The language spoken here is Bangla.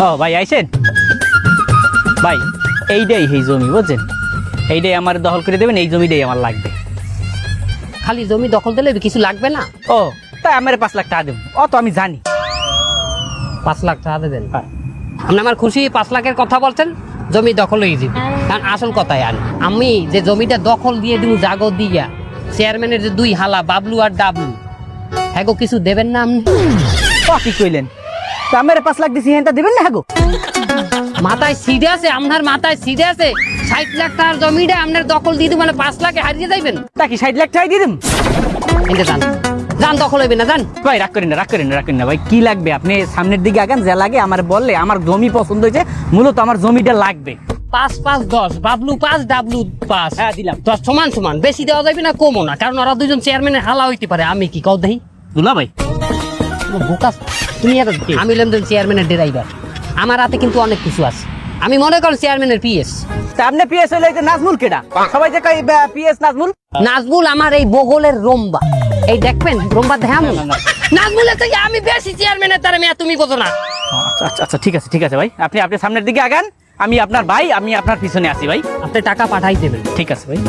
ও ভাই আইছেন ভাই, এইটাই সেই জমি বুঝছেন, এইটাই আমার দখল করে দেবেন, এই জমিটাই আমার লাগবে। খালি জমি দখল দিলে কিছু লাগবে না? ও তাই আমার 5 লাখ টাকা দেবো, অত আমি জানি। 5 লাখ টাকা দেবেন? হ্যাঁ। আপনি আমার খুশি 5 লাখের কথা বলছেন, জমি দখল হয়ে যাবে। কারণ আসল কথাই আমি যে জমিটা দখল দিয়ে দিব জাগো দিয়া, চেয়ারম্যানের যে 2 হালা বাবলু আর ডাবলু, হ্যাঁ গো কিছু দেবেন না আপনি? কি কইলেন? তা আমার 5 লাখ দিছি, হ্যাঁ দিবেন না? হ্যাঁ গো মাথায় সিধে আছে, আপনার মাথায় সিধে আছে? 60 লাখ টাকার জমিটা আপনার দখল দিয়ে দিব, মানে 5 লাখে হারিয়ে যাইবেন? তা কি 60 লাখ টাকা দিয়ে দিম? এটা জান জান, দখল হইবে না জান। ভাই রাগ করেন না, রাগ করেন না, রাগ করেন না ভাই। কি লাগবে আপনি সামনের দিকে আগান, যা লাগে আমার বললে। আমার জমি পছন্দ হয়েছে, মূলত আমার জমিটা লাগবে। 5 5 10, বাবলু 5 ডাবলু 5। হ্যাঁ দিলাম। 10 সমান সমান, বেশি দেওয়া যাবে না কমও না, কারণ ওরা দুজন চেয়ারম্যানের হালা হইতে পারে। আমি কি কও দেই দুলা ভাই? বোকাস তুমি। আর আমি হলাম চেয়ারম্যানের ড্রাইভার, আমার হাতে কিন্তু অনেক কিছু আছে। আমি মনে করি চেয়ারম্যানের পিএস। তা আপনি পিএস হইলে যে নাজমুল কেডা? সবাই যে কই পিএস নাজমুল। নাজমুল আমার এই বগলের রম্বা, এই দেখবেন রম্বা দেখাম নাজমুলের থেকে আমি বেশি চেয়ারম্যানের তার মেয়ে, তুমি বোঝো না? আচ্ছা আচ্ছা ঠিক আছে, ঠিক আছে ভাই, আপনি সামনের দিকে আগান, আমি আপনার ভাই, আমি আপনার পিছনে আছি ভাই। আপনি টাকা পাঠাই দেবেন। ঠিক আছে ভাই।